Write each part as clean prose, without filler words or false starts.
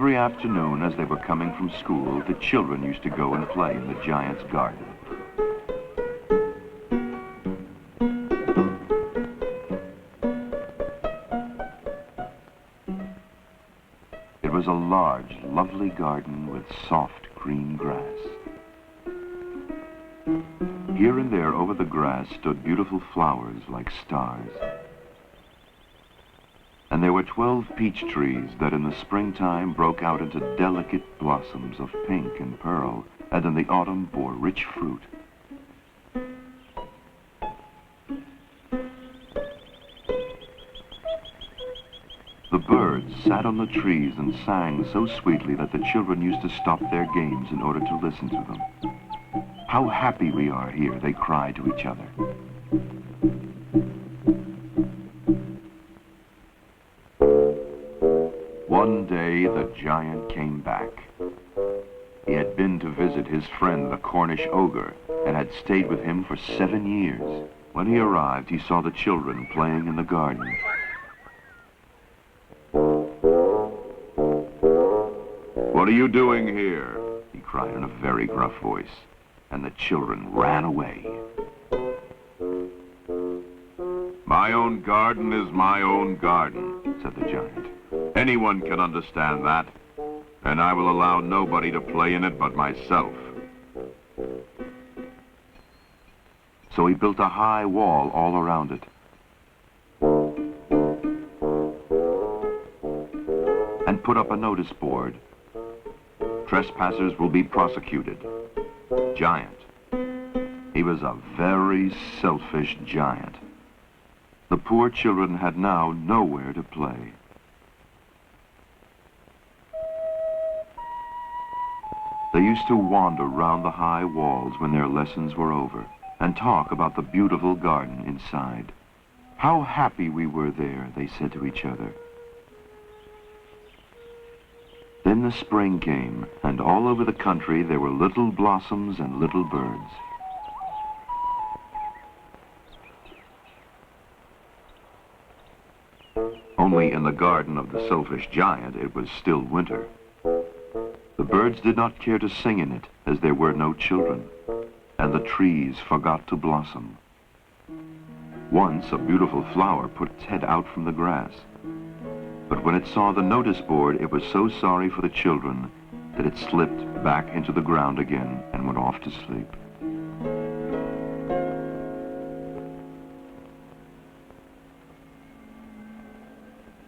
Every afternoon as they were coming from school, the children used to go and play in the giant's garden. It was a large, lovely garden with soft green grass. Here and there over the grass stood beautiful flowers like stars. And there were 12 peach trees that in the springtime broke out into delicate blossoms of pink and pearl, and in the autumn bore rich fruit. The birds sat on the trees and sang so sweetly that the children used to stop their games in order to listen to them. "How happy we are here," they cried to each other. One day the giant came back. He had been to visit his friend the Cornish ogre and had stayed with him for 7 years. When he arrived, he saw the children playing in the garden. "What are you doing here?" he cried in a very gruff voice, and the children ran away. "My own garden is my own garden," said the giant. "Anyone can understand that, and I will allow nobody to play in it but myself." So he built a high wall all around it. And put up a notice board. "Trespassers will be prosecuted. Giant." He was a very selfish giant. The poor children had now nowhere to play. They used to wander round the high walls when their lessons were over and talk about the beautiful garden inside. "How happy we were there," they said to each other. Then the spring came, and all over the country there were little blossoms and little birds. Only in the garden of the selfish giant it was still winter. The birds did not care to sing in it, as there were no children, and the trees forgot to blossom. Once a beautiful flower put its head out from the grass, but when it saw the notice board, it was so sorry for the children that it slipped back into the ground again and went off to sleep.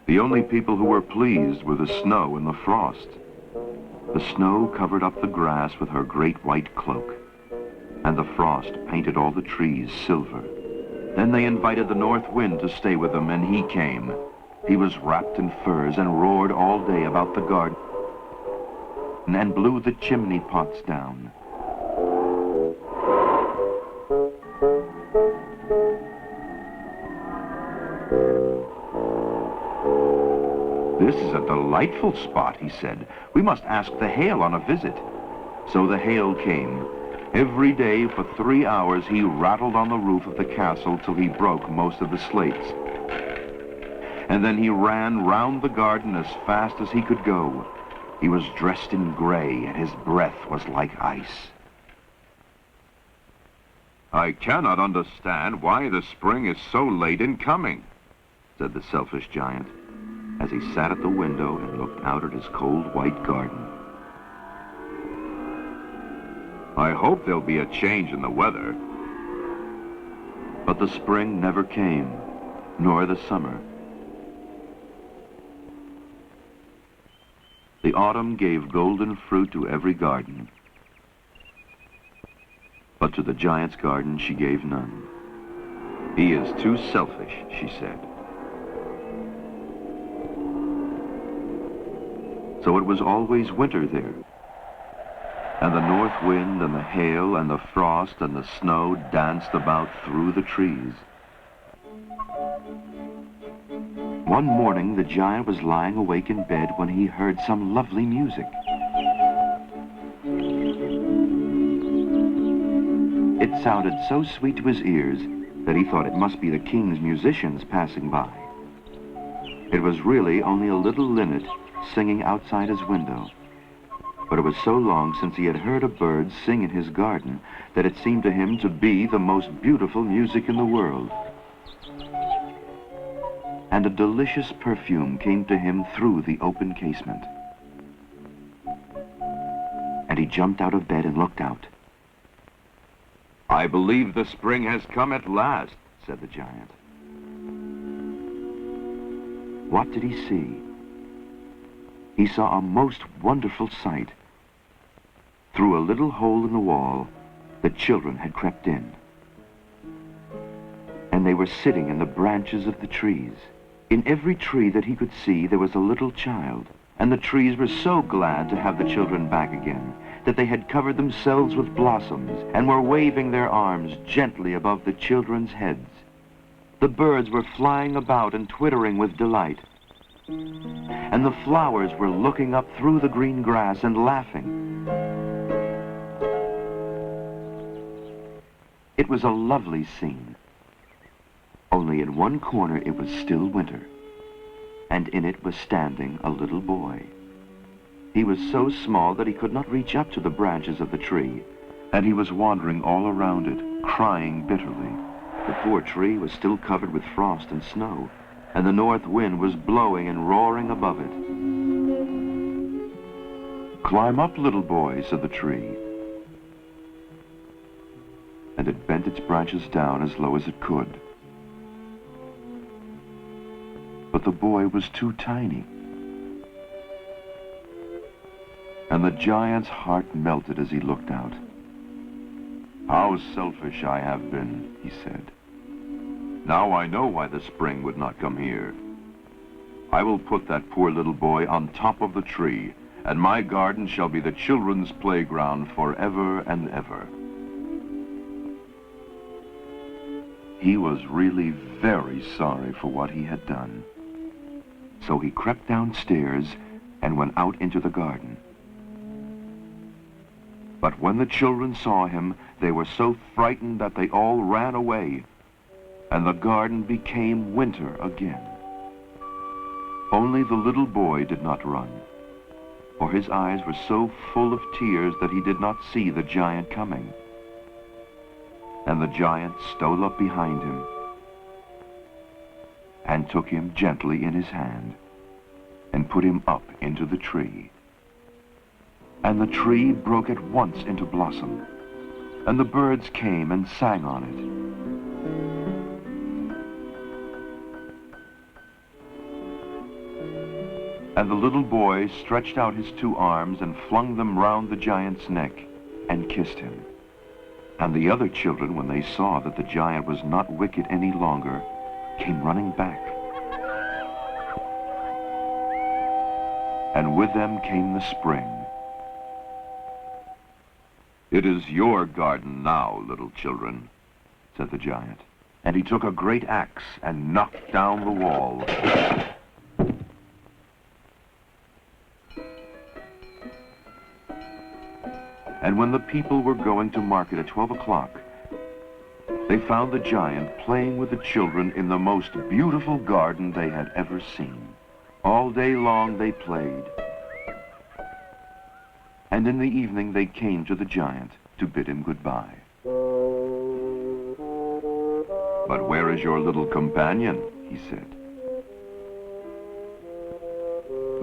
The only people who were pleased were the snow and the frost. The snow covered up the grass with her great white cloak, and the frost painted all the trees silver. Then they invited the north wind to stay with them, and he came. He was wrapped in furs and roared all day about the garden and blew the chimney pots down. "This is a delightful spot," he said. "We must ask the hail on a visit." So the hail came. Every day for 3 hours he rattled on the roof of the castle till he broke most of the slates. And then he ran round the garden as fast as he could go. He was dressed in gray, and his breath was like ice. "I cannot understand why the spring is so late in coming," said the selfish giant, as he sat at the window and looked out at his cold white garden. "I hope there'll be a change in the weather." But the spring never came, nor the summer. The autumn gave golden fruit to every garden, but to the giant's garden she gave none. "He is too selfish," she said. So it was always winter there, and the north wind and the hail and the frost and the snow danced about through the trees. One morning the giant was lying awake in bed when he heard some lovely music. It sounded so sweet to his ears that he thought it must be the king's musicians passing by. It was really only a little linnet singing outside his window. But it was so long since he had heard a bird sing in his garden that it seemed to him to be the most beautiful music in the world. And a delicious perfume came to him through the open casement. And he jumped out of bed and looked out. "I believe the spring has come at last," said the giant. What did he see? He saw a most wonderful sight. Through a little hole in the wall, the children had crept in. And they were sitting in the branches of the trees. In every tree that he could see, there was a little child. And the trees were so glad to have the children back again that they had covered themselves with blossoms and were waving their arms gently above the children's heads. The birds were flying about and twittering with delight. And the flowers were looking up through the green grass and laughing. It was a lovely scene. Only in one corner it was still winter, and in it was standing a little boy. He was so small that he could not reach up to the branches of the tree, and he was wandering all around it, crying bitterly. The poor tree was still covered with frost and snow, and the north wind was blowing and roaring above it. "Climb up, little boy," said the tree. And it bent its branches down as low as it could. But the boy was too tiny. And the giant's heart melted as he looked out. "How selfish I have been," he said. "Now I know why the spring would not come here. I will put that poor little boy on top of the tree, and my garden shall be the children's playground forever and ever." He was really very sorry for what he had done. So he crept downstairs and went out into the garden. But when the children saw him, they were so frightened that they all ran away, and the garden became winter again. Only the little boy did not run, for his eyes were so full of tears that he did not see the giant coming. And the giant stole up behind him and took him gently in his hand and put him up into the tree. And the tree broke at once into blossom, and the birds came and sang on it. And the little boy stretched out his two arms and flung them round the giant's neck and kissed him. And the other children, when they saw that the giant was not wicked any longer, came running back. And with them came the spring. "It is your garden now, little children," said the giant. And he took a great axe and knocked down the wall. And when the people were going to market at 12 o'clock, they found the giant playing with the children in the most beautiful garden they had ever seen. All day long they played. And in the evening they came to the giant to bid him goodbye. "But where is your little companion?" he said.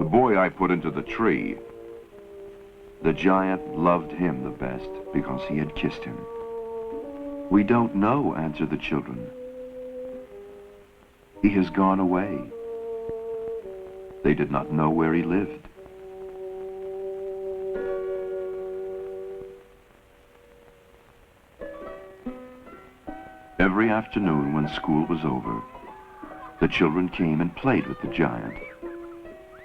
"The boy I put into the tree." The giant loved him the best because he had kissed him. "We don't know," answered the children. "He has gone away." They did not know where he lived. Every afternoon when school was over, the children came and played with the giant.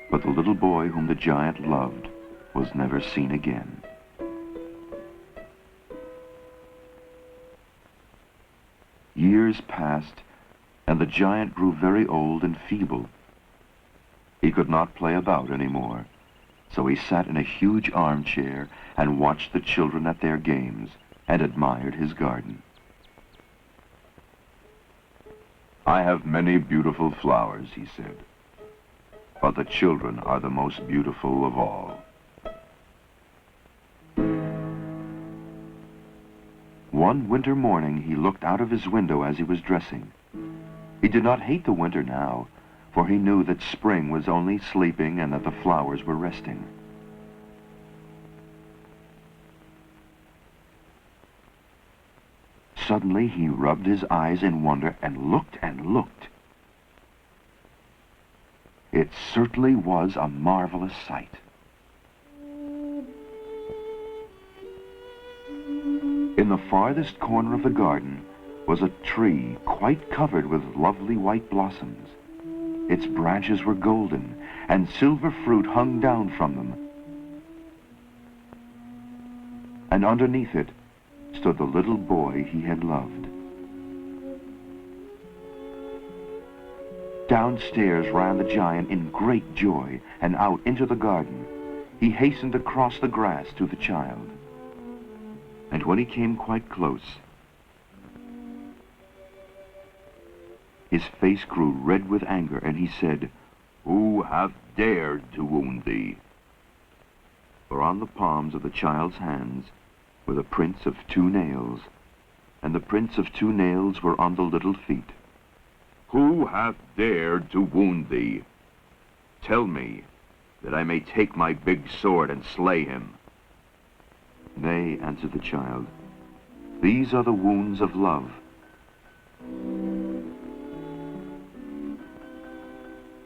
But the little boy whom the giant loved was never seen again. Years passed, and the giant grew very old and feeble. He could not play about anymore, so he sat in a huge armchair and watched the children at their games and admired his garden. "I have many beautiful flowers," he said, but the children are the most beautiful of all. One winter morning, he looked out of his window as he was dressing. He did not hate the winter now, for he knew that spring was only sleeping and that the flowers were resting. Suddenly, he rubbed his eyes in wonder and looked and looked. It certainly was a marvelous sight. In the farthest corner of the garden was a tree quite covered with lovely white blossoms. Its branches were golden, and silver fruit hung down from them. And underneath it stood the little boy he had loved. Downstairs ran the giant in great joy, and out into the garden. He hastened across the grass to the child. And when he came quite close, his face grew red with anger, and he said, "Who hath dared to wound thee?" For on the palms of the child's hands were the prints of 2 nails, and the prints of 2 nails were on the little feet. "Who hath dared to wound thee? Tell me, that I may take my big sword and slay him." "Nay," answered the child, "these are the wounds of love."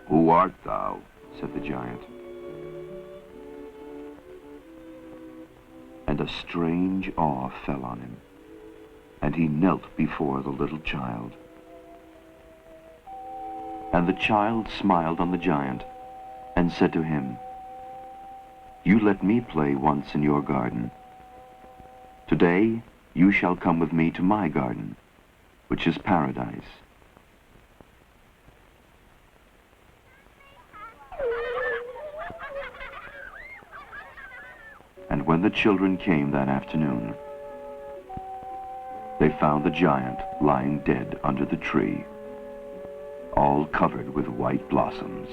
"Who art thou?" said the giant. And a strange awe fell on him, and he knelt before the little child. And the child smiled on the giant, and said to him, "You let me play once in your garden. Today you shall come with me to my garden, which is paradise." And when the children came that afternoon, they found the giant lying dead under the tree, all covered with white blossoms.